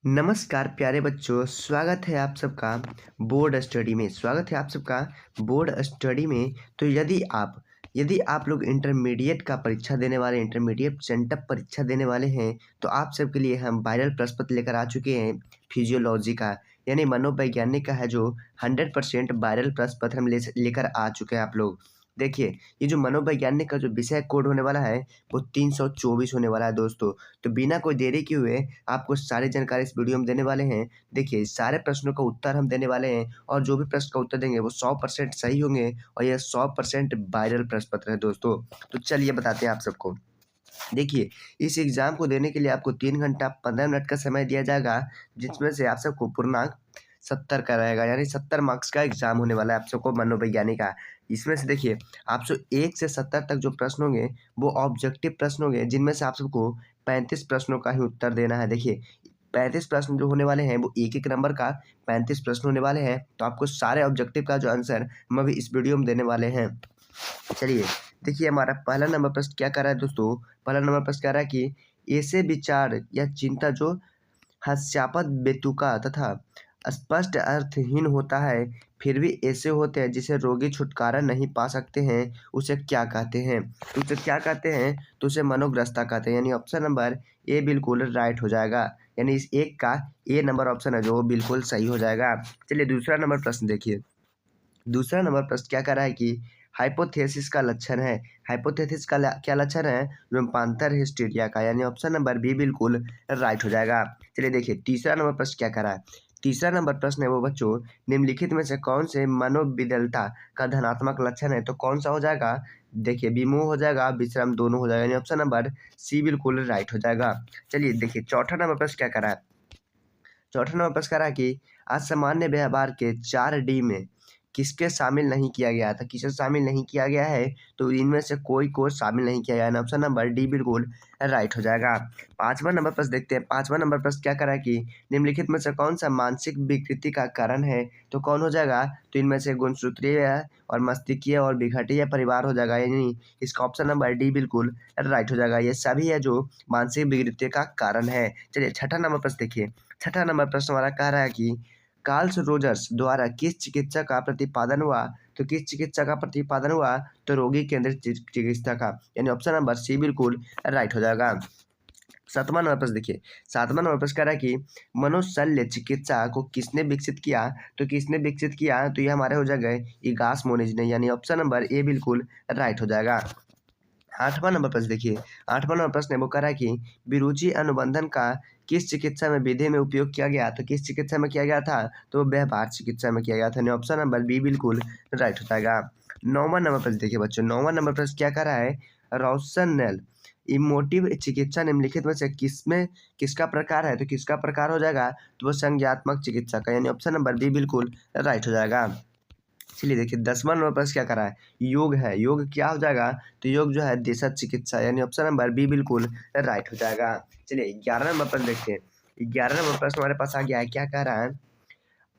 नमस्कार प्यारे बच्चों, स्वागत है आप सबका बोर्ड स्टडी में। तो यदि आप लोग इंटरमीडिएट का परीक्षा देने वाले इंटरमीडिएट सेंटअप परीक्षा देने वाले हैं, तो आप सबके लिए हम वायरल प्रश्न पत्र लेकर आ चुके हैं। फिजियोलॉजी का यानी मनोवैज्ञानिक का है जो 100% वायरल प्रश्न पत्र हम लेकर आ चुके हैं आप लोग। देखिए, ये जो मनोवैज्ञानिक का जो विषय कोड होने वाला है वो 324 होने वाला है दोस्तों। तो बिना कोई देरी किए हुए आपको सारी जानकारी इस वीडियो में देने वाले हैं। देखिए, सारे प्रश्नों का उत्तर हम देने वाले हैं और जो भी प्रश्न का उत्तर देंगे वो 100% सही होंगे और यह 100% वायरल प्रश्न पत्र है दोस्तों। तो चलिए बताते हैं आप सबको। देखिए, इस एग्ज़ाम को देने के लिए आपको 3 घंटा 15 मिनट का समय दिया जाएगा, जिसमें से आप सबको पूर्णांक 70 का रहेगा, यानी 70 मार्क्स का एग्ज़ाम होने वाला है आप सबको मनोवैज्ञानिक का। इसमें से देखिए, आप सब 1 से 70 तक जो प्रश्न होंगे, वो ऑब्जेक्टिव प्रश्न होंगे, जिनमें से आप सबको 35 प्रश्नों का ही उत्तर देना है। देखिए, 35 प्रश्न जो होने वाले हैं, वो 1-1 नंबर का 35 प्रश्न होने वाले हैं, तो आपको सारे ऑब्जेक्टिव का जो आंसर हम अभी इस वीडियो में देने वाले हैं। चलिए, देखिए हमारा पहला नंबर प्रश्न क्या कह रहा है दोस्तों। पहला नंबर प्रश्न कह रहा है कि ऐसे विचार या चिंता जो हास्यास्पद, बेतुका तथा स्पष्ट अर्थहीन होता है, फिर भी ऐसे होते हैं जिसे रोगी छुटकारा नहीं पा सकते हैं, उसे क्या कहते हैं? तो उसे क्या कहते हैं? तो उसे मनोग्रस्ता कहते हैं। यानी ऑप्शन नंबर ए बिल्कुल राइट हो जाएगा। यानी इस एक का ए नंबर ऑप्शन है जो वो बिल्कुल सही हो जाएगा। चलिए दूसरा नंबर प्रश्न देखिए। दूसरा नंबर प्रश्न क्या कह रहा है कि हाइपोथेसिस का लक्षण है। हाइपोथेसिस का क्या लक्षण है? रूपांतर हिस्टीरिया का। यानी ऑप्शन नंबर बी बिल्कुल राइट हो जाएगा। चलिए देखिए तीसरा नंबर प्रश्न क्या कह रहा है। तीसरा नंबर प्रश्न है वो बच्चों, निम्नलिखित में से कौन से मनोविदलता का धनात्मक लक्षण है? तो कौन सा हो जाएगा? देखिए, विमोह हो जाएगा, विश्राम दोनों हो जाएगा। यानी ऑप्शन नंबर सी बिल्कुल राइट हो जाएगा। चलिए देखिए चौथा नंबर प्रश्न क्या कह रहा है। चौथा नंबर प्रश्न कह रहा है कि असामान्य व्यवहार के 4D में किसके शामिल नहीं किया गया था? किसे शामिल नहीं किया गया है? तो इनमें से कोई को शामिल नहीं किया गया है। ऑप्शन नंबर डी बिल्कुल राइट हो जाएगा। पांचवा नंबर प्रश्न देखते हैं। पांचवा नंबर प्रश्न क्या कर रहा है कि निम्नलिखित में से कौन सा मानसिक विकृति का कारण है? तो कौन हो जाएगा? तो इनमें से गुणसूत्रीय और मस्तिष्कीय और विघटीय परिवार हो जाएगा। यानी इसका ऑप्शन नंबर डी बिल्कुल राइट हो जाएगा। ये सभी है जो मानसिक विकृति का कारण है। चलिए छठा नंबर प्रश्न देखिए। छठा नंबर प्रश्न हमारा कह रहा है कि कार्ल रोजर्स द्वारा किस चिकित्सा का प्रतिपादन हुआ? तो किस चिकित्सा का प्रतिपादन हुआ? तो रोगी केंद्रित चिकित्सा का। यानी ऑप्शन नंबर सी बिल्कुल राइट हो जाएगा। सातवां नंबर प्रश्न देखिए। सातवां नंबर प्रश्न कह रहा है कि मनोशल्य चिकित्सा को किसने विकसित किया? तो किसने विकसित किया? तो ये हमारे हो जाएगा इगास मोनिज ने। यानी ऑप्शन नंबर ए बिल्कुल राइट हो जाएगा। आठवां नंबर प्रश्न देखिए। आठवां नंबर प्रश्न है वो कह रहा है कि विरुचि अनुबंधन का किस चिकित्सा में विधि में उपयोग किया गया? तो किस चिकित्सा में किया गया था? तो व्यवहार चिकित्सा में किया गया था। ऑप्शन नंबर बी बिल्कुल राइट हो जाएगा। नौवां नंबर प्रश्न देखिए बच्चों। नौवां नंबर प्रश्न क्या कह रहा है? रोशनल इमोटिव चिकित्सा निम्नलिखित में से किसमें किसका प्रकार है? तो किसका प्रकार हो जाएगा? तो वो संज्ञात्मक चिकित्सा का। यानी ऑप्शन नंबर बी बिल्कुल राइट हो जाएगा। चलिए देखिए 10वां नंबर प्रश्न क्या कर रहा है? योग है। योग क्या हो जाएगा? तो योग जो है देशज चिकित्सा। यानी ऑप्शन नंबर बी बिल्कुल राइट हो जाएगा। चलिए 11 नंबर प्रश्न देखते हैं। 11 नंबर प्रश्न हमारे पास आ गया है। क्या कह रहा है?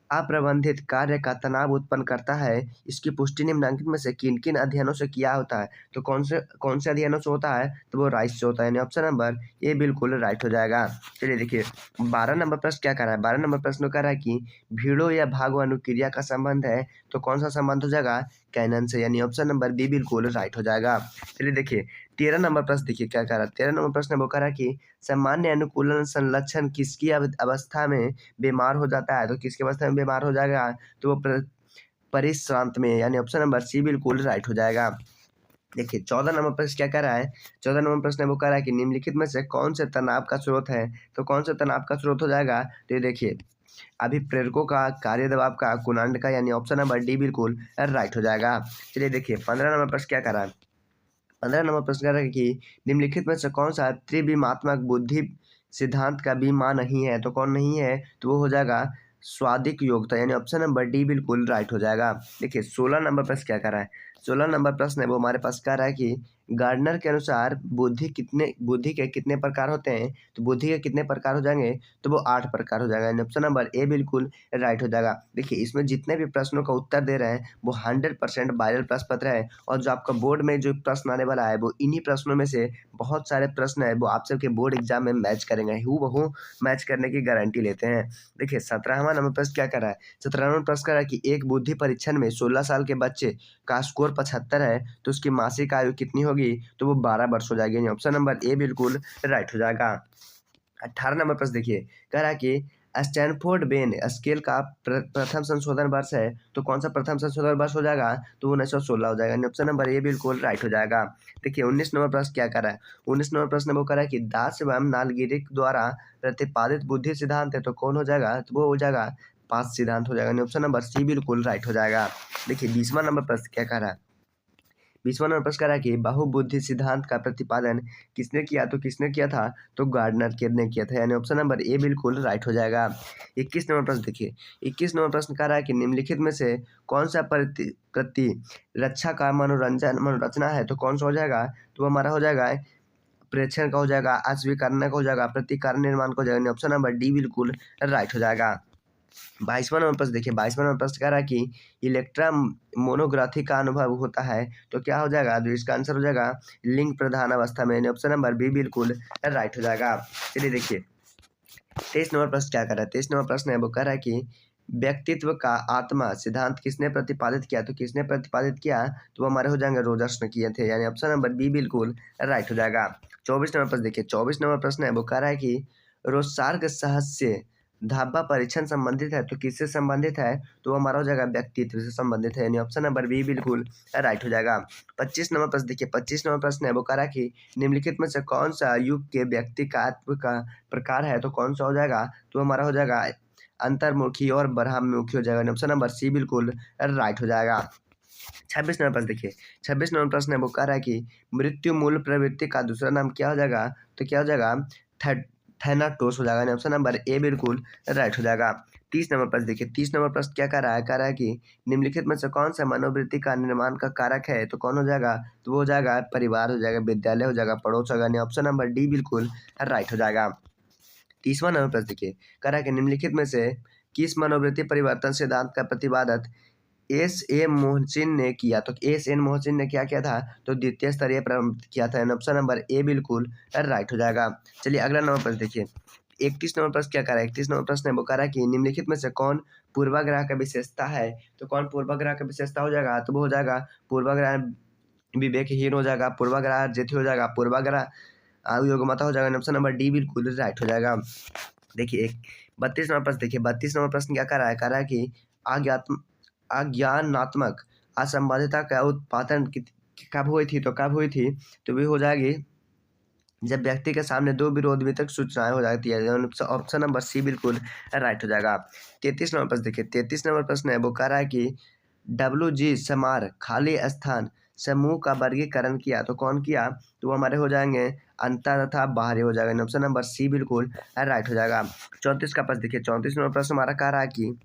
अप्रबंधित कार्य का तनाव उत्पन्न करता है, इसकी पुष्टि निम्नलिखित में से किन-किन अध्ययनों से किया होता है? तो कौन से अध्ययनों से होता है? तो वो राइस से होता है। यानी ऑप्शन नंबर ए बिल्कुल राइट हो जाएगा। चलिए देखिए 12 नंबर प्रश्न क्या कह रहा है? 12 नंबर प्रश्न कह रहा है कि भीड़ों या भागो अनुक्रिया का संबंध है, तो कौन सा संबंध हो जाएगा? कैनन से। यानी ऑप्शन नंबर बी बिल्कुल राइट हो जाएगा। चलिए देखिए 13 नंबर प्रश्न देखिए क्या कह रहा है? 13 नंबर प्रश्न वो कह रहा है कि सामान्य अनुकूलन संलक्षण किसकी अवस्था में बीमार हो जाता है? तो किसकी अवस्था में बीमार हो जाएगा? तो वो परिश्रांत में। यानी ऑप्शन नंबर सी बिल्कुल राइट हो जाएगा। देखिए 14 नंबर प्रश्न क्या कह रहा है? 14 नंबर प्रश्न वो कह रहा है कि निम्नलिखित में से कौन से तनाव का स्रोत है? तो कौन सा तनाव का स्रोत हो जाएगा? तो ये देखिए अभिप्रेरकों का, कार्य दबाव का, कुनांड का। यानी ऑप्शन नंबर डी बिल्कुल राइट हो जाएगा। चलिए देखिए 15 नंबर प्रश्न क्या कह रहा है? 15 नंबर प्रश्न कह रहा है कि निम्नलिखित में से कौन सा त्रिविमात्मक बुद्धि सिद्धांत का बीमा नहीं है? तो कौन नहीं है? तो वो हो जाएगा स्वादिक योग्यता। यानी ऑप्शन नंबर डी बिल्कुल राइट हो जाएगा। देखिए 16 नंबर प्रश्न क्या कर रहा है? 16 नंबर प्रश्न है वो हमारे पास कह रहा है कि गार्डनर के अनुसार बुद्धि के कितने प्रकार होते हैं? तो बुद्धि के कितने प्रकार हो जाएँगे? तो वो 8 प्रकार हो जाएगा। यानी ऑप्शन नंबर ए बिल्कुल राइट हो जाएगा। देखिए इसमें जितने भी प्रश्नों का उत्तर दे रहे हैं वो 100% वायरल प्रश्न पत्र है और जो आपका बोर्ड में जो प्रश्न आने वाला है वो इन्हीं प्रश्नों में से बहुत सारे प्रश्न है वो आप सबके बोर्ड एग्जाम में मैच करेंगे। हूबहू मैच करने की गारंटी लेते हैं। देखिए 17वां नंबर प्रश्न क्या कर रहा है? 17वां प्रश्न कर रहा है कि एक बुद्धि परीक्षण में 16 साल के बच्चे का स्कोर 75 है तो उसकी मासिक आयु कितनी होगी? तो वो 12 वर्ष हो जाएगी। यानी ऑप्शन नंबर ए बिल्कुल राइट हो जाएगा। 18 नंबर प्रश्न देखिए, कह रहा है कि स्टैनफोर्ड बेन स्केल का प्रथम संशोधन वर्ष है, तो कौन सा प्रथम संशोधन वर्ष हो जाएगा? तो 1916 हो जाएगा। ऑप्शन नंबर ए बिल्कुल राइट हो जाएगा। देखिए 19 नंबर प्रश्न क्या कर रहा है? 19 नंबर प्रश्न वो कर रहा है कि दास एवं नालगिरी द्वारा प्रतिपादित बुद्धि सिद्धांत है, तो कौन हो जाएगा? तो वो हो जाएगा पाँच सिद्धांत हो जाएगा। ऑप्शन नंबर सी बिल्कुल राइट हो जाएगा। देखिए 20वां नंबर प्रश्न क्या कह रहा है? 20वां नंबर प्रश्न कह रहा है कि बहुबुद्धि सिद्धांत का प्रतिपादन किसने किया? तो किसने किया था? तो गार्डनर के ने किया था। यानी ऑप्शन नंबर ए बिल्कुल राइट हो जाएगा। 21 नंबर प्रश्न देखिए, 21 नंबर प्रश्न कह रहा है कि निम्नलिखित में से कौन सा प्रतिरक्षा का मनोरचना है? तो कौन सा हो जाएगा? तो वो हमारा हो जाएगा प्रेक्षण का हो जाएगा, अस्वीकरण का हो जाएगा, प्रतिकार निर्माण का हो जाएगा। ऑप्शन नंबर डी बिल्कुल राइट हो जाएगा। 22वां नंबर प्रश्न देखिए, 22वां नंबर प्रश्न कह रहा है कि इलेक्ट्रोमोनोग्राफी का अनुभव होता है, तो क्या हो जाएगा? तो इसका आंसर हो जाएगा लिंग प्रधान अवस्था में। ऑप्शन नंबर बी बिल्कुल राइट हो जाएगा। चलिए देखिए 23 नंबर प्रश्न क्या कर रहा है? 23 नंबर प्रश्न है वो कह रहा है कि व्यक्तित्व का आत्मा सिद्धांत किसने प्रतिपादित किया? तो किसने प्रतिपादित किया? तो वो हमारे हो जाएंगे रोजर्स ने किए थे। यानी ऑप्शन नंबर बी बिल्कुल राइट हो जाएगा। 24 नंबर प्रश्न देखिए, 24 नंबर प्रश्न है वो कह रहा है कि रोसार्ग सहस्य धाबा परीक्षण संबंधित है, तो किससे संबंधित है? तो वो हमारा हो जाएगा व्यक्तित्व से संबंधित है। यानी ऑप्शन नंबर बी बिल्कुल राइट हो जाएगा। 25 नंबर प्रश्न देखिए, 25 नंबर प्रश्न है वो कह रहा है कि निम्नलिखित में से कौन सा युग के व्यक्ति का आत्म का प्रकार है? तो कौन सा हो जाएगा? तो हमारा हो जाएगा अंतर्मुखी और बहिर्मुखी हो जाएगा। ऑप्शन नंबर सी बिल्कुल राइट हो जाएगा। 26 नंबर प्रश्न देखिए, 26 नंबर प्रश्न है वो कह रहा है कि मृत्यु मूल प्रवृत्ति का दूसरा नाम क्या हो जाएगा? तो क्या हो जाएगा? थैनाटोस हो जाएगा। ऑप्शन नंबर ए बिल्कुल राइट हो जाएगा। 30 नंबर प्रश्न देखिए, 30 नंबर प्रश्न क्या कर रहा है? कह रहा है कि निम्नलिखित में से कौन सा मनोवृत्ति का निर्माण का कारक है? तो कौन हो जाएगा? तो वो हो जाएगा परिवार हो जाएगा, विद्यालय हो जाएगा, पड़ोस होगा। ऑप्शन नंबर डी बिल्कुल राइट हो जाएगा। 30वां नंबर प्रश्न देखिए, कह रहा है कि निम्नलिखित में से किस मनोवृत्ति परिवर्तन सिद्धांत का प्रतिपादक एस ए मोहसिन ने किया? तो एस एन मोहसिन ने क्या किया था? तो द्वितीय स्तरीय प्रारंभ किया था। ऑप्शन नंबर ए बिल्कुल राइट हो जाएगा। चलिए अगला नंबर प्रश्न देखिए, 31 नंबर प्रश्न क्या कर रहा है? 31 नंबर प्रश्न है वो कह रहा है कि निम्नलिखित में से कौन पूर्वाग्रह का विशेषता है? तो कौन पूर्वाग्रह का विशेषता हो जाएगा? तो वो हो जाएगा पूर्वाग्रह विवेकहीन हो जाएगा, पूर्वाग्रह जित हो जाएगा, पूर्वाग्रह अयोग्यता हो जाएगा। ऑप्शन नंबर डी बिल्कुल राइट हो जाएगा। देखिए 32 नंबर प्रश्न देखिए, 32 नंबर प्रश्न क्या कर रहा है? कह रहा है कि अज्ञानात्मक असंबद्धता का उत्पादन कब हुई थी? तो कब हुई थी? तो भी हो जाएगी जब व्यक्ति के सामने दो विरोधात्मक सूचनाएं हो जाती है। ऑप्शन नंबर सी बिल्कुल राइट हो जाएगा। 33 नंबर प्रश्न देखिए, 33 नंबर प्रश्न है वो कह रहा है कि WG समार खाली स्थान समूह का वर्गीकरण किया, तो कौन किया? तो वो हमारे हो जाएंगे अंतर तथा बाहरी हो जाएगा। ऑप्शन नंबर सी बिल्कुल राइट हो जाएगा। 34 का प्रश्न देखिए, 34 नंबर प्रश्न हमारा कह रहा है कि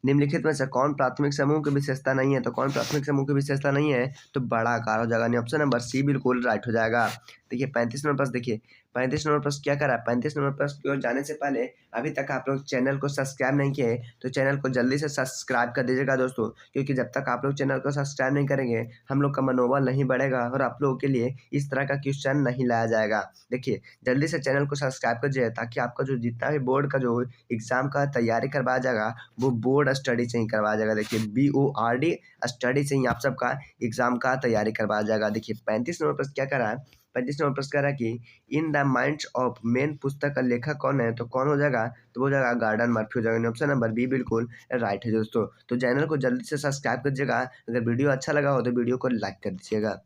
निम्नलिखित में से कौन प्राथमिक समूह की विशेषता नहीं है? तो कौन प्राथमिक समूह की विशेषता नहीं है? तो बड़ा आकार हो जाएगा। ऑप्शन नंबर सी बिल्कुल राइट हो जाएगा। देखिए 35 नंबर प्रश्न देखिए, 35 नंबर प्रश्न क्या कर रहा है? 35 नंबर प्रश्न की ओर जाने से पहले अभी तक आप लोग चैनल को सब्सक्राइब नहीं किए तो चैनल को जल्दी से सब्सक्राइब कर दीजिएगा दोस्तों, क्योंकि जब तक आप लोग चैनल को सब्सक्राइब नहीं करेंगे हम लोग का मनोबल नहीं बढ़ेगा और आप लोगों के लिए इस तरह का क्वेश्चन नहीं लाया जाएगा। देखिए जल्दी से चैनल को सब्सक्राइब कीजिए ताकि आपका जो जितना भी बोर्ड का जो एग्जाम का तैयारी करवाया जाएगा वो बोर्ड स्टडी से ही करवाया जाएगा। देखिए BORD स्टडी से ही आप सबका एग्जाम का तैयारी करवाया जाएगा। देखिए 35 नंबर प्रश्न क्या कर रहा है? 35 नंबर प्रश्न कह रहा है कि in the minds of main पुस्तक का लेखक कौन है? तो कौन हो जाएगा? तो वो हो जाएगा गार्डन मर्फी हो जाएगा। ऑप्शन नंबर बी बिल्कुल राइट है दोस्तों। तो चैनल को जल्दी से सब्सक्राइब कीजिएगा। अगर वीडियो अच्छा लगा हो तो वीडियो को लाइक कर दीजिएगा।